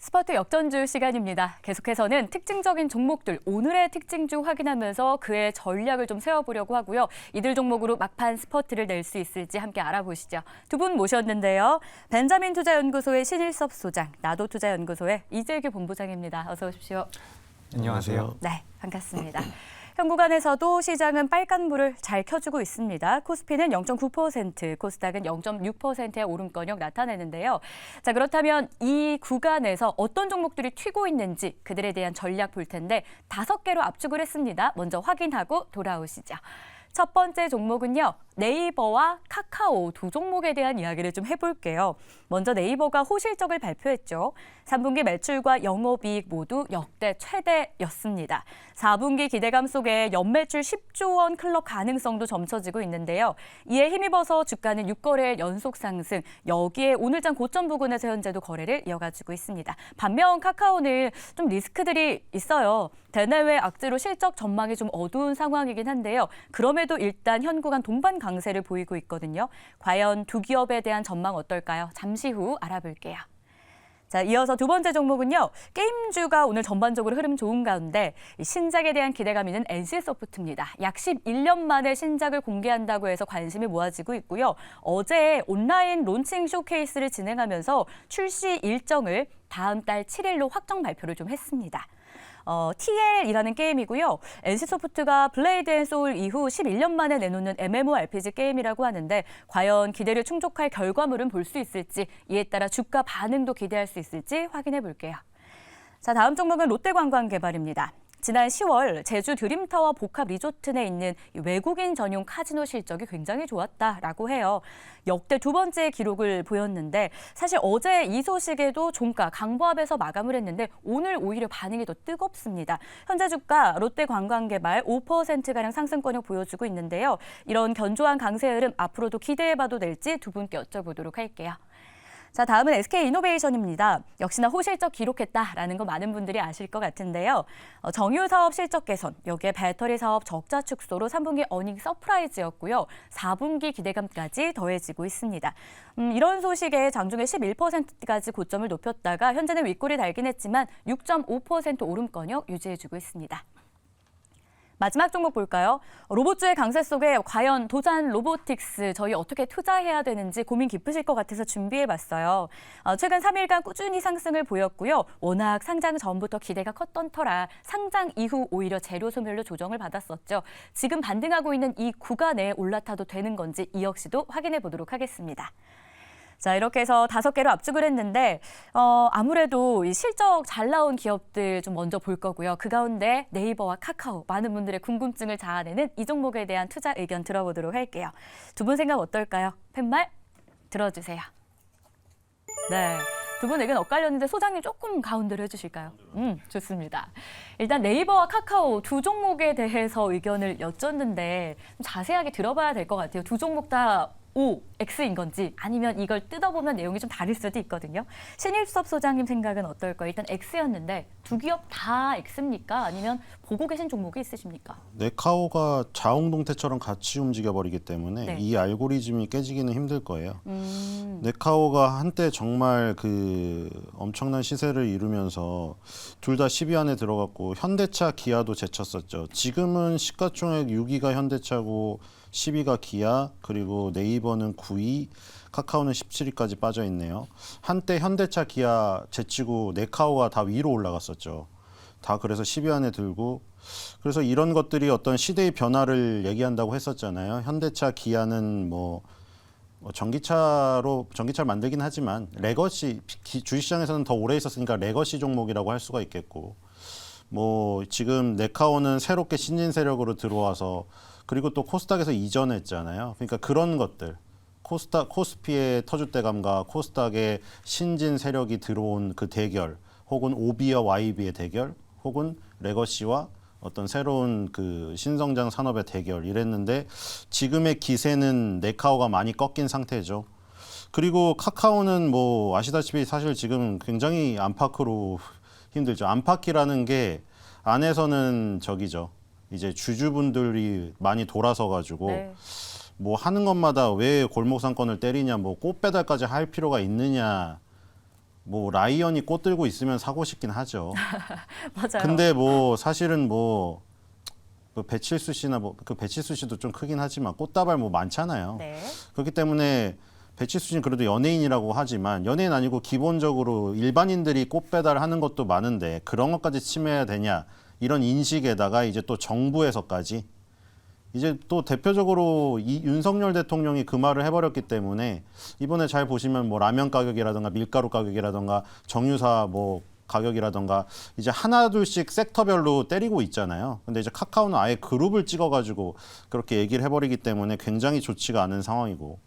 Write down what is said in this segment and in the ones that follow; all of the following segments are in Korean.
스포츠 역전주 시간입니다. 계속해서는 특징적인 종목들, 오늘의 특징주 확인하면서 그의 전략을 좀 세워보려고 하고요. 이들 종목으로 막판 스퍼트를 낼 수 있을지 함께 알아보시죠. 두 분 모셨는데요. 벤자민 투자연구소의 신일섭 소장, 나도투자연구소의 이재규 본부장입니다. 어서 오십시오. 안녕하세요. 네, 반갑습니다. 현 구간에서도 시장은 빨간불을 잘 켜주고 있습니다. 코스피는 0.9%, 코스닥은 0.6%의 오름권역 나타내는데요. 자, 그렇다면 이 구간에서 어떤 종목들이 튀고 있는지 그들에 대한 전략 볼 텐데 5개로 압축을 했습니다. 먼저 확인하고 돌아오시죠. 첫 번째 종목은요. 네이버와 카카오 두 종목에 대한 이야기를 좀 해볼게요. 먼저 네이버가 호실적을 발표했죠. 3분기 매출과 영업이익 모두 역대 최대였습니다. 4분기 기대감 속에 연매출 10조 원 클럽 가능성도 점쳐지고 있는데요. 이에 힘입어서 주가는 6거래일 연속 상승, 여기에 오늘장 고점 부근에서 현재도 거래를 이어가지고 있습니다. 반면 카카오는 좀 리스크들이 있어요. 대내외 악재로 실적 전망이 좀 어두운 상황이긴 한데요. 그럼에도 일단 현 구간 동반 강세를 보이고 있거든요. 과연 두 기업에 대한 전망 어떨까요? 잠시 후 알아볼게요. 자, 이어서 두 번째 종목은요. 게임주가 오늘 전반적으로 흐름 좋은 가운데 신작에 대한 기대감 있는 NC소프트입니다. 약 11년 만에 신작을 공개한다고 해서 관심이 모아지고 있고요. 어제 온라인 론칭 쇼케이스를 진행하면서 출시 일정을 다음 달 7일로 확정 발표를 좀 했습니다. TL이라는 게임이고요. NC소프트가 블레이드 앤 소울 이후 11년 만에 내놓는 MMORPG 게임이라고 하는데 과연 기대를 충족할 결과물은 볼 수 있을지, 이에 따라 주가 반응도 기대할 수 있을지 확인해 볼게요. 자, 다음 종목은 롯데관광개발입니다. 지난 10월 제주 드림타워 복합 리조트 내에 있는 외국인 전용 카지노 실적이 굉장히 좋았다라고 해요. 역대 두 번째 기록을 보였는데 사실 어제 이 소식에도 종가 강보합에서 마감을 했는데 오늘 오히려 반응이 더 뜨겁습니다. 현재 주가 롯데관광개발 5%가량 상승권을 보여주고 있는데요. 이런 견조한 강세 흐름 앞으로도 기대해봐도 될지 두 분께 여쭤보도록 할게요. 자, 다음은 SK이노베이션입니다. 역시나 호실적 기록했다라는 거 많은 분들이 아실 것 같은데요. 정유 사업 실적 개선, 여기에 배터리 사업 적자 축소로 3분기 어닝 서프라이즈였고요. 4분기 기대감까지 더해지고 있습니다. 이런 소식에 장중에 11%까지 고점을 높였다가 현재는 윗골이 달긴 했지만 6.5% 오름권역 유지해주고 있습니다. 마지막 종목 볼까요? 로봇주의 강세 속에 과연 도산 로보틱스 저희 어떻게 투자해야 되는지 고민 깊으실 것 같아서 준비해봤어요. 최근 3일간 꾸준히 상승을 보였고요. 워낙 상장 전부터 기대가 컸던 터라 상장 이후 오히려 재료 소멸로 조정을 받았었죠. 지금 반등하고 있는 이 구간에 올라타도 되는 건지 이 역시도 확인해 보도록 하겠습니다. 자, 이렇게 해서 5개로 압축을 했는데 아무래도 이 실적 잘 나온 기업들 좀 먼저 볼 거고요. 그 가운데 네이버와 카카오, 많은 분들의 궁금증을 자아내는 이 종목에 대한 투자 의견 들어보도록 할게요. 두 분 생각 어떨까요? 팻말 들어주세요. 네. 두 분 의견 엇갈렸는데 소장님 조금 가운데로 해주실까요? 좋습니다. 일단 네이버와 카카오 두 종목에 대해서 의견을 여쭙는데 좀 자세하게 들어봐야 될 것 같아요. 두 종목 다 O, X인 건지 아니면 이걸 뜯어보면 내용이 좀 다를 수도 있거든요. 신일섭 소장님 생각은 어떨까요? 일단 X였는데 두 기업 다 X입니까? 아니면 보고 계신 종목이 있으십니까? 네카오가 자웅동태처럼 같이 움직여버리기 때문에 네. 이 알고리즘이 깨지기는 힘들 거예요. 네카오가 한때 정말 그 엄청난 시세를 이루면서 둘 다 10위 안에 들어갔고 현대차, 기아도 제쳤었죠. 지금은 시가총액 6위가 현대차고 10위가 기아, 그리고 네이버는 9위, 카카오는 17위까지 빠져 있네요. 한때 현대차, 기아 제치고 네카오가 다 위로 올라갔었죠. 다 그래서 10위 안에 들고, 그래서 이런 것들이 어떤 시대의 변화를 얘기한다고 했었잖아요. 현대차, 기아는 전기차를 만들긴 하지만 레거시, 주식시장에서는 더 오래 있었으니까 레거시 종목이라고 할 수가 있겠고, 지금 네카오는 새롭게 신진 세력으로 들어와서 그리고 또 코스닥에서 이전했잖아요. 그러니까 그런 것들, 코스피의 터줏대감과 코스닥의 신진 세력이 들어온 그 대결, 혹은 오비와 YB의 대결, 혹은 레거시와 어떤 새로운 그 신성장 산업의 대결 이랬는데 지금의 기세는 네카오가 많이 꺾인 상태죠. 그리고 카카오는 아시다시피 사실 지금 굉장히 안팎으로 힘들죠. 안팎이라는 게 안에서는 이제 주주분들이 많이 돌아서 가지고 네. 하는 것마다 왜 골목 상권을 때리냐, 꽃배달까지 할 필요가 있느냐 뭐 라이언이 꽃 들고 있으면 사고 싶긴 하죠. 맞아요. 근데 뭐 사실은 뭐 배칠수 씨나 뭐 그 배칠수 씨도 좀 크긴 하지만 꽃다발 뭐 많잖아요. 네. 그렇기 때문에 배칠수 씨는 그래도 연예인이라고 하지만 연예인 아니고 기본적으로 일반인들이 꽃 배달하는 것도 많은데 그런 것까지 침해해야 되냐 이런 인식에다가 이제 또 정부에서까지 이제 또 대표적으로 윤석열 대통령이 그 말을 해버렸기 때문에 이번에 잘 보시면 뭐 라면 가격이라든가 밀가루 가격이라든가 정유사 뭐 가격이라든가 이제 하나둘씩 섹터별로 때리고 있잖아요. 근데 이제 카카오는 아예 그룹을 찍어가지고 그렇게 얘기를 해버리기 때문에 굉장히 좋지가 않은 상황이고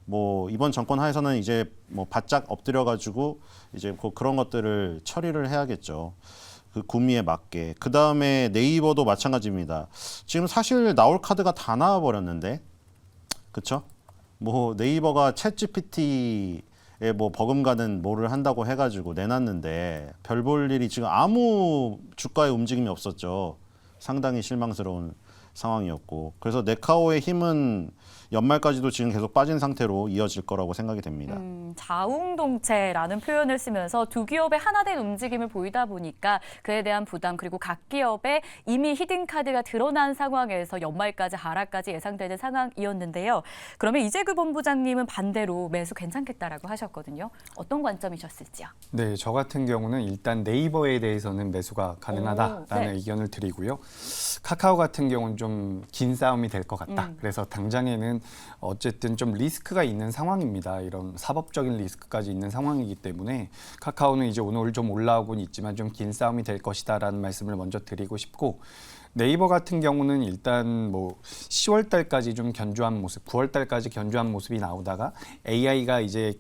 뭐 이번 정권 하에서는 이제 뭐 바짝 엎드려가지고 이제 그런 것들을 처리를 해야겠죠. 그 구미에 맞게. 그 다음에 네이버도 마찬가지입니다. 지금 사실 나올 카드가 다 나와버렸는데, 그쵸? 뭐 네이버가 챗GPT에 뭐 버금가는 뭐를 한다고 해가지고 내놨는데 별 볼 일이 지금 아무 주가의 움직임이 없었죠. 상당히 실망스러운 상황이었고. 그래서 네카오의 힘은 연말까지도 지금 계속 빠진 상태로 이어질 거라고 생각이 됩니다. 자웅동체라는 표현을 쓰면서 두 기업의 하나 된 움직임을 보이다 보니까 그에 대한 부담 그리고 각 기업의 이미 히든카드가 드러난 상황에서 연말까지 하락까지 예상되는 상황이었는데요. 그러면 이재규 본부장님은 반대로 매수 괜찮겠다라고 하셨거든요. 어떤 관점이셨을지요? 네, 저 같은 경우는 일단 네이버에 대해서는 매수가 가능하다라는 네. 의견을 드리고요. 카카오 같은 경우는 좀 긴 싸움이 될 것 같다. 그래서 당장에는 어쨌든 좀 리스크가 있는 상황입니다. 이런 사법적인 리스크까지 있는 상황이기 때문에 카카오는 이제 오늘 좀 올라오고는 있지만 좀 긴 싸움이 될 것이다라는 말씀을 먼저 드리고 싶고 네이버 같은 경우는 일단 뭐 10월 달까지 좀 견조한 모습, 9월 달까지 견조한 모습이 나오다가 AI가 이제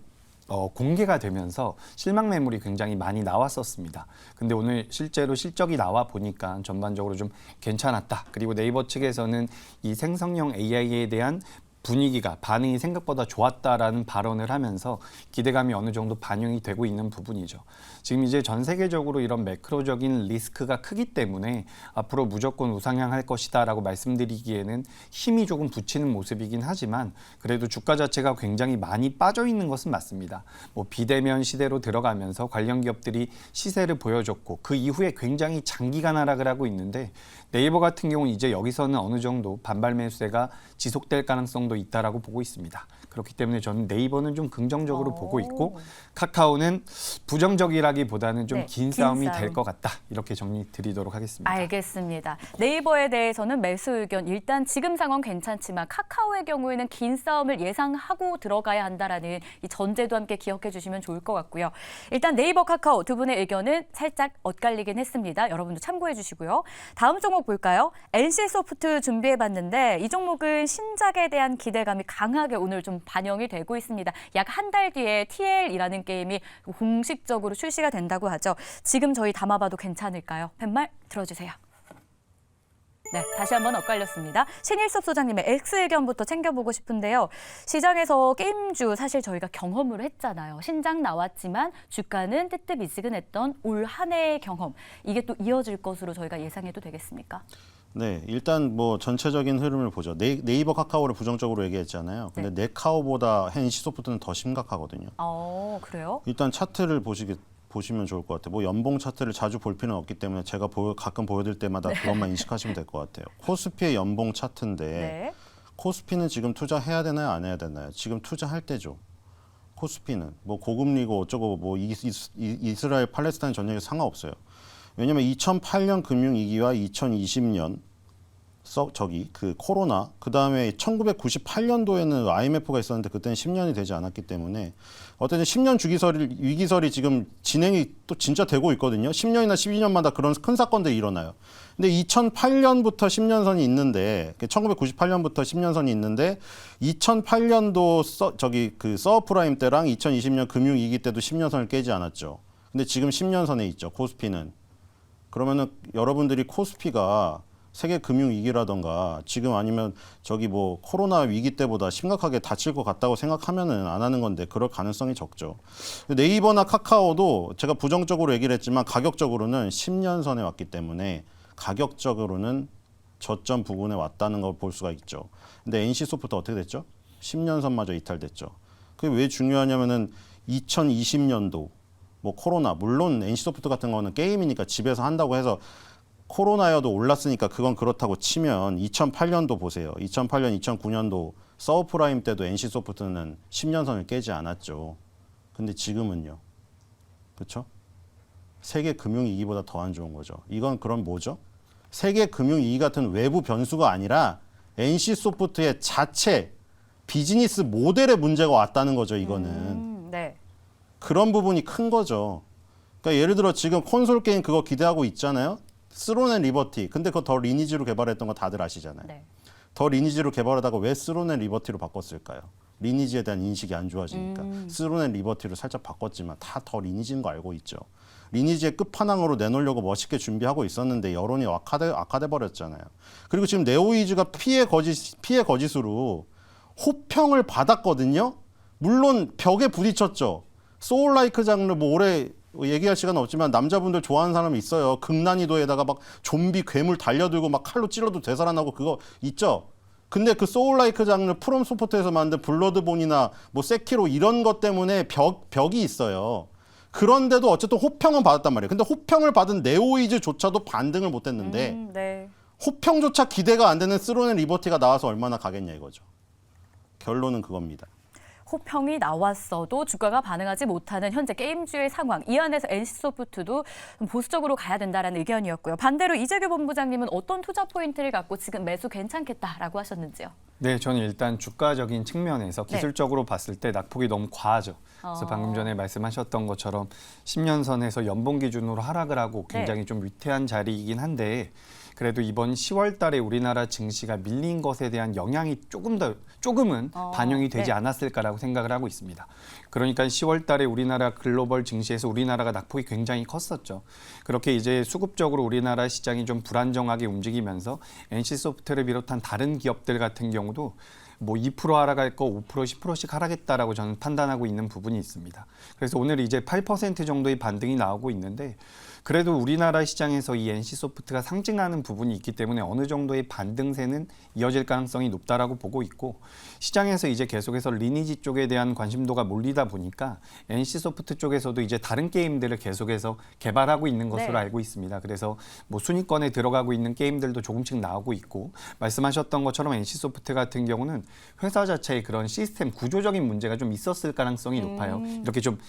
공개가 되면서 실망 매물이 굉장히 많이 나왔었습니다. 근데 오늘 실제로 실적이 나와 보니까 전반적으로 좀 괜찮았다. 그리고 네이버 측에서는 이 생성형 AI에 대한 분위기가 반응이 생각보다 좋았다라는 발언을 하면서 기대감이 어느 정도 반영이 되고 있는 부분이죠. 지금 이제 전 세계적으로 이런 매크로적인 리스크가 크기 때문에 앞으로 무조건 우상향할 것이다라고 말씀드리기에는 힘이 조금 붙이는 모습이긴 하지만 그래도 주가 자체가 굉장히 많이 빠져 있는 것은 맞습니다. 뭐 비대면 시대로 들어가면서 관련 기업들이 시세를 보여줬고 그 이후에 굉장히 장기간 하락을 하고 있는데 네이버 같은 경우는 이제 여기서는 어느 정도 반발 매수세가 지속될 가능성도 있다라고 보고 있습니다. 그렇기 때문에 저는 네이버는 좀 긍정적으로 보고 있고 카카오는 부정적이라기보다는 좀 네, 긴 긴 싸움이 싸움. 될 것 같다. 이렇게 정리 드리도록 하겠습니다. 알겠습니다. 네이버에 대해서는 매수 의견 일단 지금 상황 괜찮지만 카카오의 경우에는 긴 싸움을 예상하고 들어가야 한다라는 이 전제도 함께 기억해 주시면 좋을 것 같고요. 일단 네이버, 카카오 두 분의 의견은 살짝 엇갈리긴 했습니다. 여러분도 참고해 주시고요. 다음 종목 볼까요? NC소프트 준비해 봤는데 이 종목은 신작에 대한 기대감이 강하게 오늘 좀 반영이 되고 있습니다. 약 한 달 뒤에 TL이라는 게임이 공식적으로 출시가 된다고 하죠. 지금 저희 담아봐도 괜찮을까요? 팻말 들어주세요. 네, 다시 한번 엇갈렸습니다. 신일섭 소장님의 X 의견부터 챙겨보고 싶은데요. 시장에서 게임주 사실 저희가 경험을 했잖아요. 신작 나왔지만 주가는 뜨뜻미지근했던 올 한 해의 경험. 이게 또 이어질 것으로 저희가 예상해도 되겠습니까? 네, 일단 뭐 전체적인 흐름을 보죠. 네이버, 카카오를 부정적으로 얘기했잖아요. 근데 네카오보다 NC소프트는 더 심각하거든요. 그래요? 일단 차트를 보시면 좋을 것 같아요. 뭐 연봉 차트를 자주 볼 필요는 없기 때문에 제가 가끔 보여드릴 때마다 그것만 인식하시면 될 것 같아요. 코스피의 연봉 차트인데 네. 코스피는 지금 투자해야 되나요? 안 해야 되나요? 지금 투자할 때죠. 코스피는 뭐 고금리고 어쩌고 뭐 이스라엘 팔레스타인 전쟁에 상관없어요. 왜냐하면 2008년 금융위기와 2020년 그 코로나 그다음에 1998년도에는 IMF가 있었는데 그때는 10년이 되지 않았기 때문에 어쨌든 10년 위기설이 지금 진행이 또 진짜 되고 있거든요. 10년이나 12년마다 그런 큰 사건들이 일어나요. 근데 2008년부터 10년선이 있는데 1998년부터 10년선이 있는데 2008년도 그 서브프라임 때랑 2020년 금융위기 때도 10년선을 깨지 않았죠. 근데 지금 10년선에 있죠. 코스피는. 그러면은 여러분들이 코스피가 세계 금융 위기라던가 지금 아니면 뭐 코로나 위기 때보다 심각하게 다칠 것 같다고 생각하면은 안 하는 건데 그럴 가능성이 적죠. 네이버나 카카오도 제가 부정적으로 얘기를 했지만 가격적으로는 10년선에 왔기 때문에 가격적으로는 저점 부근에 왔다는 걸 볼 수가 있죠. 근데 NC소프트 어떻게 됐죠? 10년선마저 이탈됐죠. 그게 왜 중요하냐면은 2020년도 뭐 코로나, 물론 NC소프트 같은 거는 게임이니까 집에서 한다고 해서 코로나여도 올랐으니까 그건 그렇다고 치면 2008년도 보세요. 2008년, 2009년도 서브프라임 때도 NC소프트는 10년선을 깨지 않았죠. 근데 지금은요. 그렇죠? 세계 금융위기보다 더 안 좋은 거죠. 이건 그럼 뭐죠? 세계 금융위기 같은 외부 변수가 아니라 NC소프트의 자체 비즈니스 모델에 문제가 왔다는 거죠. 이거는. 네. 그런 부분이 큰 거죠. 그러니까 예를 들어 지금 콘솔 게임 그거 기대하고 있잖아요. 스론 앤 리버티. 근데 그거 더 리니지로 개발했던 거 다들 아시잖아요. 네. 더 리니지로 개발하다가 왜 스론 앤 리버티로 바꿨을까요? 리니지에 대한 인식이 안 좋아지니까. 스론 앤 리버티로 살짝 바꿨지만 다 더 리니지인 거 알고 있죠. 리니지의 끝판왕으로 내놓으려고 멋있게 준비하고 있었는데 여론이 악화돼 버렸잖아요. 그리고 지금 네오이즈가 피해 거짓으로 호평을 받았거든요. 물론 벽에 부딪혔죠. 소울라이크 장르 뭐 오래 얘기할 시간은 없지만 남자분들 좋아하는 사람이 있어요. 극난이도에다가 막 좀비 괴물 달려들고 막 칼로 찔러도 되살아나고 그거 있죠. 근데 그 소울라이크 장르 프롬 소프트에서 만든 블러드본이나 뭐 세키로 이런 것 때문에 벽이 있어요. 그런데도 어쨌든 호평은 받았단 말이에요. 근데 호평을 받은 네오이즈조차도 반등을 못 했는데 네. 호평조차 기대가 안 되는 스론 앤 리버티가 나와서 얼마나 가겠냐 이거죠. 결론은 그겁니다. 호평이 나왔어도 주가가 반응하지 못하는 현재 게임주의 상황. 이 안에서 NC소프트도 좀 보수적으로 가야 된다라는 의견이었고요. 반대로 이재규 본부장님은 어떤 투자 포인트를 갖고 지금 매수 괜찮겠다라고 하셨는지요? 네, 저는 일단 주가적인 측면에서 기술적으로 봤을 때 낙폭이 너무 과하죠. 그래서 방금 전에 말씀하셨던 것처럼 10년선에서 연봉 기준으로 하락을 하고 굉장히 좀 위태한 자리이긴 한데 그래도 이번 10월 달에 우리나라 증시가 밀린 것에 대한 영향이 조금은 반영이 되지 않았을까라고 생각을 하고 있습니다. 그러니까 10월 달에 우리나라 글로벌 증시에서 우리나라가 낙폭이 굉장히 컸었죠. 그렇게 이제 수급적으로 우리나라 시장이 좀 불안정하게 움직이면서 NC소프트를 비롯한 다른 기업들 같은 경우도 뭐 2% 하락할 거 5%, 10%씩 하락했다라고 저는 판단하고 있는 부분이 있습니다. 그래서 오늘 이제 8% 정도의 반등이 나오고 있는데 그래도 우리나라 시장에서 이 NC소프트가 상징하는 부분이 있기 때문에 어느 정도의 반등세는 이어질 가능성이 높다라고 보고 있고 시장에서 이제 계속해서 리니지 쪽에 대한 관심도가 몰리다 보니까 NC소프트 쪽에서도 이제 다른 게임들을 계속해서 개발하고 있는 것으로 알고 있습니다. 그래서 뭐 순위권에 들어가고 있는 게임들도 조금씩 나오고 있고 말씀하셨던 것처럼 NC소프트 같은 경우는 회사 자체의 그런 시스템 구조적인 문제가 좀 있었을 가능성이 높아요. 이렇게 좀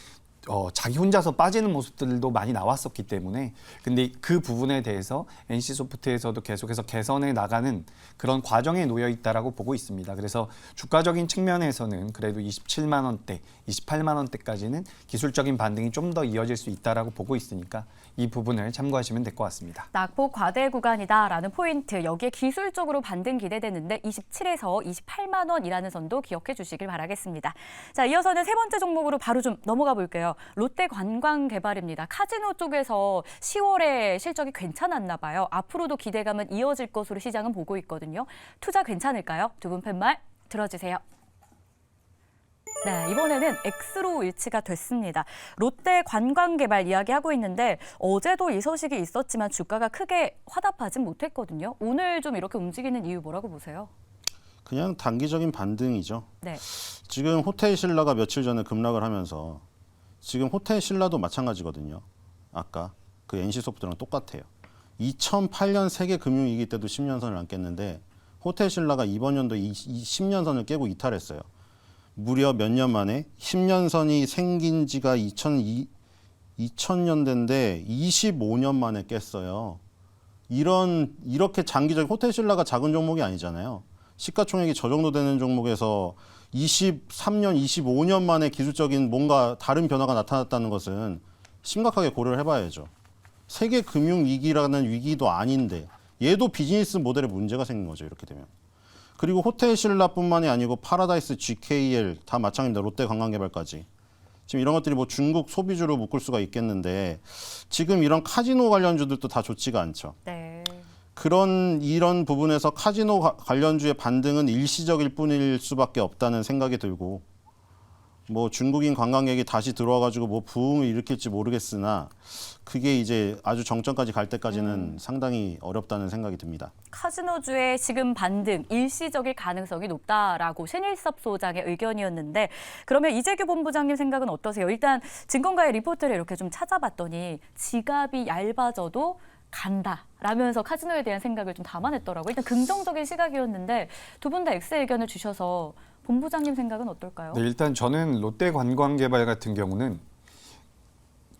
자기 혼자서 빠지는 모습들도 많이 나왔었기 때문에 근데 그 부분에 대해서 NC소프트에서도 계속해서 개선해 나가는 그런 과정에 놓여 있다라고 보고 있습니다. 그래서 주가적인 측면에서는 그래도 27만 원대, 28만 원대까지는 기술적인 반등이 좀 더 이어질 수 있다라고 보고 있으니까 이 부분을 참고하시면 될 것 같습니다. 낙폭 과대 구간이다라는 포인트, 여기에 기술적으로 반등 기대되는데 27에서 28만 원이라는 선도 기억해 주시길 바라겠습니다. 자, 이어서는 세 번째 종목으로 바로 좀 넘어가 볼게요. 롯데관광개발입니다. 카지노 쪽에서 10월에 실적이 괜찮았나 봐요. 앞으로도 기대감은 이어질 것으로 시장은 보고 있거든요. 투자 괜찮을까요? 두 분 팻말 들어주세요. 네, 이번에는 X로 일치가 됐습니다. 롯데관광개발 이야기하고 있는데 어제도 이 소식이 있었지만 주가가 크게 화답하진 못했거든요. 오늘 좀 이렇게 움직이는 이유 뭐라고 보세요? 그냥 단기적인 반등이죠. 네. 지금 호텔신라가 며칠 전에 급락을 하면서 지금 호텔신라도 마찬가지거든요. 아까 그 NC소프트랑 똑같아요. 2008년 세계 금융위기 때도 10년선을 안 깼는데 호텔신라가 이번 연도 10년선을 깨고 이탈했어요. 무려 몇 년 만에 10년선이 생긴 지가 2000년대인데 25년 만에 깼어요. 이렇게 장기적인 호텔신라가 작은 종목이 아니잖아요. 시가총액이 저 정도 되는 종목에서 23년, 25년 만에 기술적인 뭔가 다른 변화가 나타났다는 것은 심각하게 고려를 해봐야죠. 세계 금융위기라는 위기도 아닌데 얘도 비즈니스 모델에 문제가 생긴 거죠. 이렇게 되면. 그리고 호텔신라뿐만이 아니고 파라다이스, GKL 다 마찬가지입니다. 롯데관광개발까지. 지금 이런 것들이 뭐 중국 소비주로 묶을 수가 있겠는데 지금 이런 카지노 관련주들도 다 좋지가 않죠. 네. 이런 부분에서 카지노 관련주의 반등은 일시적일 뿐일 수밖에 없다는 생각이 들고 뭐 중국인 관광객이 다시 들어와가지고 뭐 부흥을 일으킬지 모르겠으나 그게 이제 아주 정점까지 갈 때까지는 상당히 어렵다는 생각이 듭니다. 카지노주의 지금 반등 일시적일 가능성이 높다라고 신일섭 소장의 의견이었는데 그러면 이재규 본부장님 생각은 어떠세요? 일단 증권가의 리포트를 이렇게 좀 찾아봤더니 지갑이 얇아져도 간다라면서 카지노에 대한 생각을 좀 담아냈더라고요. 일단 긍정적인 시각이었는데 두 분 다 X의 의견을 주셔서 본부장님 생각은 어떨까요? 네, 일단 저는 롯데관광개발 같은 경우는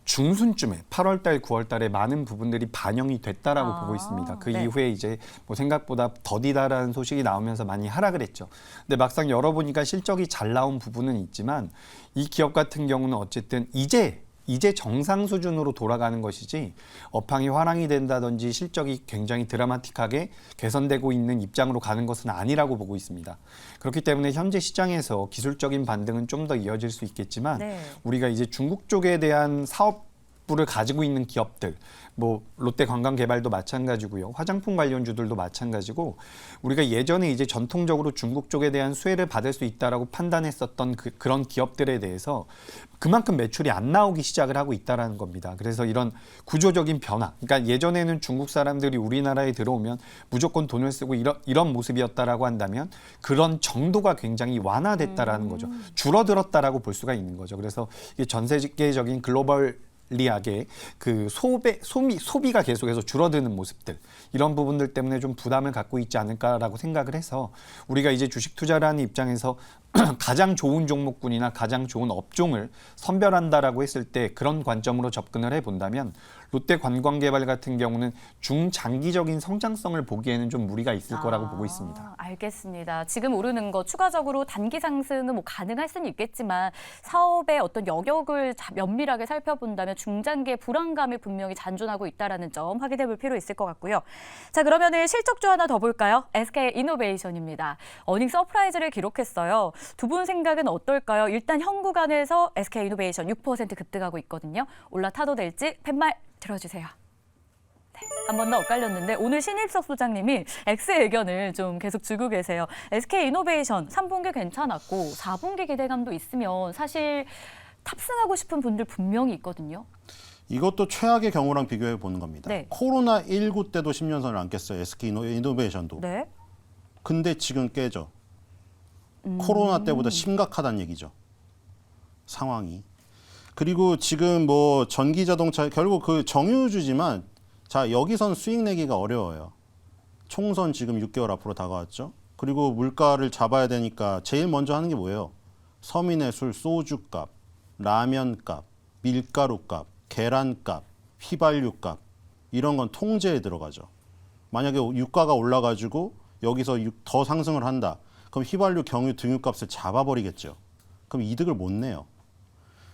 중순쯤에 8월 달, 9월 달에 많은 부분들이 반영이 됐다라고 보고 있습니다. 그 네. 이후에 이제 뭐 생각보다 더디다라는 소식이 나오면서 많이 하락을 했죠. 근데 막상 열어보니까 실적이 잘 나온 부분은 있지만 이 기업 같은 경우는 어쨌든 이제 정상 수준으로 돌아가는 것이지 업황이 화랑이 된다든지 실적이 굉장히 드라마틱하게 개선되고 있는 입장으로 가는 것은 아니라고 보고 있습니다. 그렇기 때문에 현재 시장에서 기술적인 반등은 좀 더 이어질 수 있겠지만 네. 우리가 이제 중국 쪽에 대한 사업부를 가지고 있는 기업들, 뭐 롯데관광개발도 마찬가지고요. 화장품 관련주들도 마찬가지고 우리가 예전에 이제 전통적으로 중국 쪽에 대한 수혜를 받을 수 있다라고 판단했었던 그런 기업들에 대해서 그만큼 매출이 안 나오기 시작을 하고 있다라는 겁니다. 그래서 이런 구조적인 변화, 그러니까 예전에는 중국 사람들이 우리나라에 들어오면 무조건 돈을 쓰고 이런 모습이었다라고 한다면 그런 정도가 굉장히 완화됐다라는 거죠. 줄어들었다라고 볼 수가 있는 거죠. 그래서 이게 전 세계적인 글로벌 리하게 그 소비가 계속해서 줄어드는 모습들 이런 부분들 때문에 좀 부담을 갖고 있지 않을까라고 생각을 해서 우리가 이제 주식 투자라는 입장에서 가장 좋은 종목군이나 가장 좋은 업종을 선별한다라고 했을 때 그런 관점으로 접근을 해본다면 롯데관광개발 같은 경우는 중장기적인 성장성을 보기에는 좀 무리가 있을 거라고 보고 있습니다. 알겠습니다. 지금 오르는 거 추가적으로 단기 상승은 뭐 가능할 수는 있겠지만 사업의 어떤 여력을 면밀하게 살펴본다면 중장기의 불안감이 분명히 잔존하고 있다는 점 확인해 볼 필요 있을 것 같고요. 자, 그러면 실적주 하나 더 볼까요? SK이노베이션입니다. 어닝 서프라이즈를 기록했어요. 두 분 생각은 어떨까요? 일단 현 구간에서 SK이노베이션 6% 급등하고 있거든요. 올라타도 될지 팻말 들어주세요. 네, 한 번 더 엇갈렸는데 오늘 신입석 소장님이 X의 의견을 좀 계속 주고 계세요. SK이노베이션 3분기 괜찮았고 4분기 기대감도 있으면 사실 탑승하고 싶은 분들 분명히 있거든요. 이것도 최악의 경우랑 비교해 보는 겁니다. 네. 코로나19 때도 10년선을 안 깼어요. SK이노베이션도. 네. 근데 지금 깨져. 코로나 때보다 심각하다는 얘기죠. 상황이. 그리고 지금 뭐 전기 자동차 결국 그 정유주지만 자 여기선 수익 내기가 어려워요. 총선 지금 6개월 앞으로 다가왔죠. 그리고 물가를 잡아야 되니까 제일 먼저 하는 게 뭐예요? 서민의 술, 소주값, 라면값, 밀가루값, 계란값, 휘발유값 이런 건 통제에 들어가죠. 만약에 유가가 올라가지고 여기서 더 상승을 한다. 그럼 휘발유, 경유, 등유값을 잡아버리겠죠. 그럼 이득을 못 내요.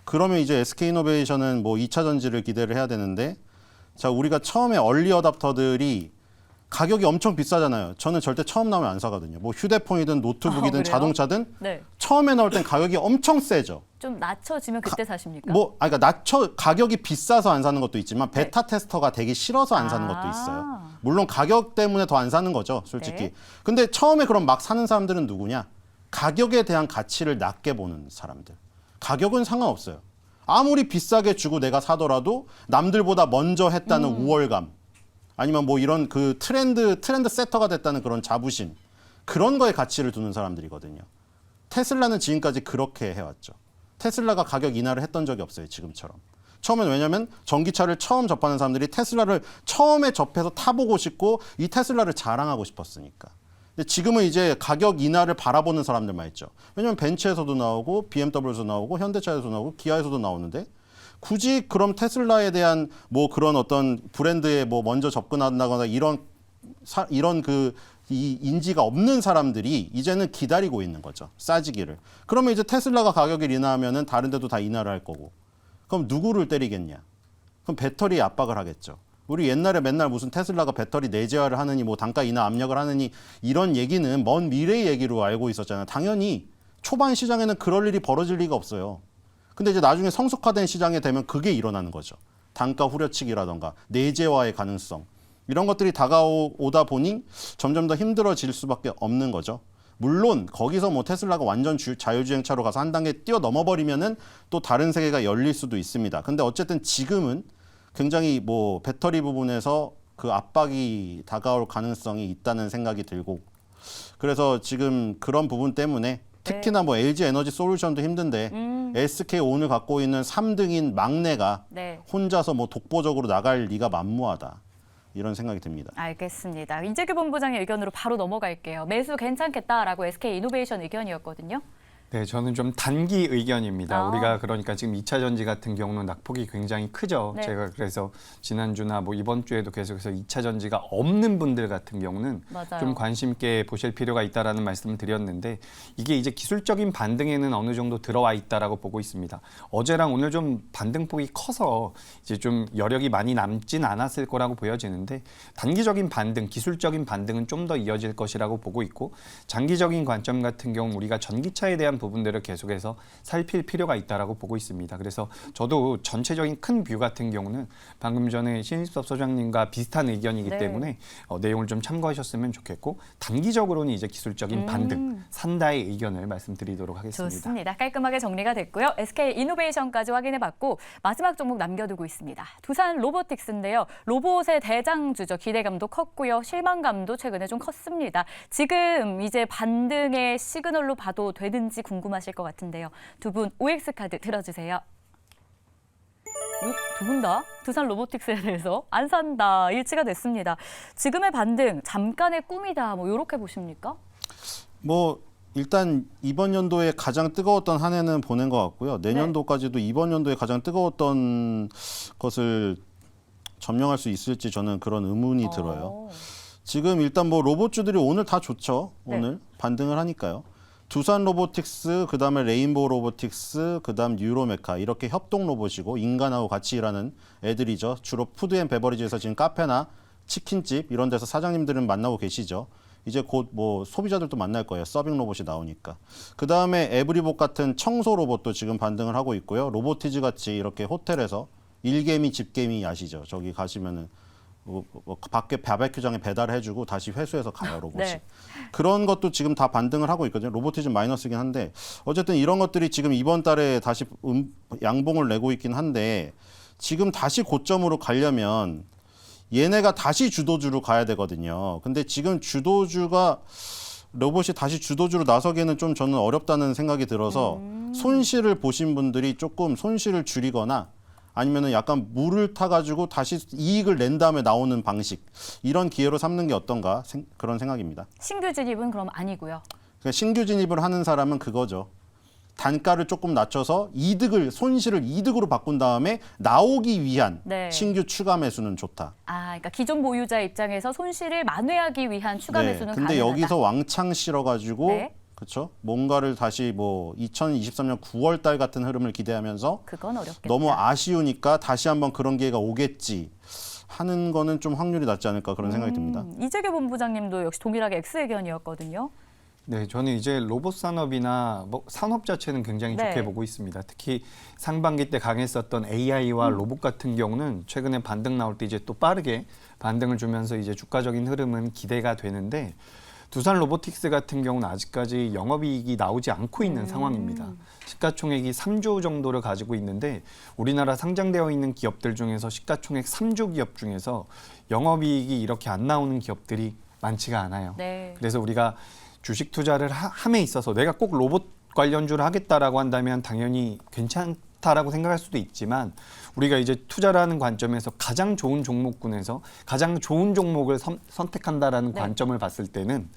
그러면 이제 SK이노베이션은 뭐 2차 전지를 기대를 해야 되는데 자 우리가 처음에 얼리 어답터들이 가격이 엄청 비싸잖아요. 저는 절대 처음 나오면 안 사거든요. 뭐 휴대폰이든 노트북이든 그래요? 자동차든 네. 처음에 나올 땐 가격이 엄청 세죠. 좀 낮춰지면 그때 사십니까? 그러니까 가격이 비싸서 안 사는 것도 있지만 베타 테스터가 되기 싫어서 안 사는 것도 있어요. 물론 가격 때문에 더 안 사는 거죠, 솔직히. 네. 근데 처음에 그럼 막 사는 사람들은 누구냐? 가격에 대한 가치를 낮게 보는 사람들. 가격은 상관없어요. 아무리 비싸게 주고 내가 사더라도 남들보다 먼저 했다는 우월감. 아니면 뭐 이런 그 트렌드 세터가 됐다는 그런 자부심. 그런 거에 가치를 두는 사람들이거든요. 테슬라는 지금까지 그렇게 해왔죠. 테슬라가 가격 인하를 했던 적이 없어요, 지금처럼. 처음엔 왜냐면 전기차를 처음 접하는 사람들이 테슬라를 처음에 접해서 타보고 싶고 이 테슬라를 자랑하고 싶었으니까. 근데 지금은 이제 가격 인하를 바라보는 사람들만 있죠. 왜냐면 벤츠에서도 나오고 BMW에서도 나오고 현대차에서도 나오고 기아에서도 나오는데 굳이 그럼 테슬라에 대한 뭐 그런 어떤 브랜드에 뭐 먼저 접근한다거나 이런 이 인지가 없는 사람들이 이제는 기다리고 있는 거죠. 싸지기를. 그러면 이제 테슬라가 가격을 인하하면은 다른 데도 다 인하를 할 거고. 그럼 누구를 때리겠냐? 그럼 배터리에 압박을 하겠죠. 우리 옛날에 맨날 무슨 테슬라가 배터리 내재화를 하느니 뭐 단가 인하 압력을 하느니 이런 얘기는 먼 미래의 얘기로 알고 있었잖아요. 당연히 초반 시장에는 그럴 일이 벌어질 리가 없어요. 근데 이제 나중에 성숙화된 시장에 되면 그게 일어나는 거죠. 단가 후려치기라던가 내재화의 가능성. 이런 것들이 다가오다 보니 점점 더 힘들어질 수밖에 없는 거죠. 물론 거기서 뭐 테슬라가 완전 자율주행차로 가서 한 단계 뛰어넘어 버리면은 또 다른 세계가 열릴 수도 있습니다. 근데 어쨌든 지금은 굉장히 뭐 배터리 부분에서 그 압박이 다가올 가능성이 있다는 생각이 들고, 그래서 지금 그런 부분 때문에 특히나 뭐 LG 에너지 솔루션도 힘든데 SK 오늘 갖고 있는 3등인 막내가 네. 혼자서 뭐 독보적으로 나갈 리가 만무하다. 이런 생각이 듭니다. 알겠습니다. 이재규 본부장의 의견으로 바로 넘어갈게요. 매수 괜찮겠다라고 SK 이노베이션 의견이었거든요. 네, 저는 좀 단기 의견입니다. 아. 우리가 그러니까 지금 2차 전지 같은 경우는 낙폭이 굉장히 크죠. 네. 제가 그래서 지난주나 뭐 이번 주에도 계속해서 2차 전지가 없는 분들 같은 경우는 맞아요. 좀 관심 있게 보실 필요가 있다라는 말씀을 드렸는데, 이게 이제 기술적인 반등에는 어느 정도 들어와 있다라고 보고 있습니다. 어제랑 오늘 좀 반등폭이 커서 이제 좀 여력이 많이 남진 않았을 거라고 보여지는데, 단기적인 반등, 기술적인 반등은 좀 더 이어질 것이라고 보고 있고, 장기적인 관점 같은 경우 우리가 전기차에 대한 부분들을 계속해서 살필 필요가 있다라고 보고 있습니다. 그래서 저도 전체적인 큰 뷰 같은 경우는 방금 전에 신일섭 소장님과 비슷한 의견이기 네. 때문에 내용을 좀 참고하셨으면 좋겠고, 단기적으로는 이제 기술적인 반등, 산다의 의견을 말씀드리도록 하겠습니다. 좋습니다. 깔끔하게 정리가 됐고요. SK 이노베이션까지 확인해봤고 마지막 종목 남겨두고 있습니다. 두산 로보틱스인데요. 로봇의 대장주죠. 기대감도 컸고요. 실망감도 최근에 좀 컸습니다. 지금 이제 반등의 시그널로 봐도 되는지 궁금하실 것 같은데요. 두 분 OX 카드 들어주세요. 두 분 다 두산 로보틱스에 대해서 안 산다 일치가 됐습니다. 지금의 반등 잠깐의 꿈이다. 뭐 이렇게 보십니까? 뭐 일단 이번 연도에 가장 뜨거웠던 한 해는 보낸 것 같고요. 내년도까지도 이번 연도에 가장 뜨거웠던 것을 점령할 수 있을지 저는 그런 의문이 들어요. 지금 일단 뭐 로봇주들이 오늘 다 좋죠. 오늘 반등을 하니까요. 두산 로보틱스, 그다음에 레인보우 로보틱스, 그다음 뉴로메카 이렇게 협동 로봇이고 인간하고 같이 일하는 애들이죠. 주로 푸드앤베버리지에서 지금 카페나 치킨집 이런 데서 사장님들은 만나고 계시죠. 이제 곧 뭐 소비자들도 만날 거예요. 서빙 로봇이 나오니까. 그다음에 에브리봇 같은 청소 로봇도 지금 반등을 하고 있고요. 로보티즈 같이 이렇게 호텔에서 일개미 집개미 아시죠? 저기 가시면은 뭐 밖에 바베큐장에 배달해주고 다시 회수해서 가요, 로봇이. 네. 그런 것도 지금 다 반등을 하고 있거든요. 로보티즘 마이너스긴 한데 어쨌든 이런 것들이 지금 이번 달에 다시 양봉을 내고 있긴 한데, 지금 다시 고점으로 가려면 얘네가 다시 주도주로 가야 되거든요. 근데 지금 주도주가 로봇이 다시 주도주로 나서기에는 좀 저는 어렵다는 생각이 들어서 손실을 보신 분들이 조금 손실을 줄이거나 아니면은 약간 물을 타가지고 다시 이익을 낸 다음에 나오는 방식, 이런 기회로 삼는 게 어떤가 그런 생각입니다. 신규 진입은 그럼 아니고요. 그러니까 신규 진입을 하는 사람은 그거죠. 단가를 조금 낮춰서 손실을 이득으로 바꾼 다음에 나오기 위한 네. 신규 추가 매수는 좋다. 그러니까 기존 보유자 입장에서 손실을 만회하기 위한 추가 매수는 근데 가능하다. 여기서 왕창 실어가지고 네. 그렇죠? 뭔가를 다시 뭐 2023년 9월 달 같은 흐름을 기대하면서 그건 어렵겠다. 너무 아쉬우니까 다시 한번 그런 기회가 오겠지 하는 거는 좀 확률이 낮지 않을까 그런 생각이 듭니다. 이재규 본부장님도 역시 동일하게 X 의견이었거든요. 네, 저는 이제 로봇 산업이나 뭐 산업 자체는 굉장히 네. 좋게 보고 있습니다. 특히 상반기 때 강했었던 AI와 로봇 같은 경우는 최근에 반등 나올 때 이제 또 빠르게 반등을 주면서 이제 주가적인 흐름은 기대가 되는데, 두산 로보틱스 같은 경우는 아직까지 영업이익이 나오지 않고 있는 상황입니다. 시가총액이 3조 정도를 가지고 있는데, 우리나라 상장되어 있는 기업들 중에서 시가총액 3조 기업 중에서 영업이익이 이렇게 안 나오는 기업들이 많지가 않아요. 네. 그래서 우리가 주식 투자를 함에 있어서 내가 꼭 로봇 관련주를 하겠다라고 한다면 당연히 괜찮다라고 생각할 수도 있지만, 우리가 이제 투자를 하는 관점에서 가장 좋은 종목군에서 가장 좋은 종목을 선택한다라는 네. 관점을 봤을 때는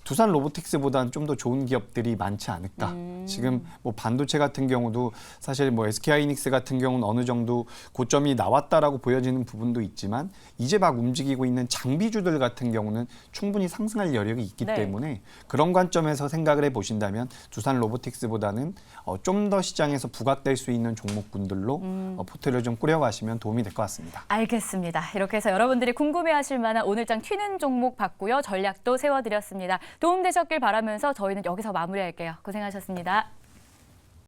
두산 로보틱스보다는 좀 더 좋은 기업들이 많지 않을까. 지금 뭐 반도체 같은 경우도 사실 뭐 SK하이닉스 같은 경우는 어느 정도 고점이 나왔다라고 보여지는 부분도 있지만, 이제 막 움직이고 있는 장비주들 같은 경우는 충분히 상승할 여력이 있기 네. 때문에 그런 관점에서 생각을 해보신다면 두산 로보틱스보다는 좀 더 시장에서 부각될 수 있는 종목군들로 포트를 좀 꾸려가시면 도움이 될 것 같습니다. 알겠습니다. 이렇게 해서 여러분들이 궁금해하실 만한 오늘장 튀는 종목 봤고요. 전략도 세워드렸습니다. 도움되셨길 바라면서 저희는 여기서 마무리할게요. 고생하셨습니다.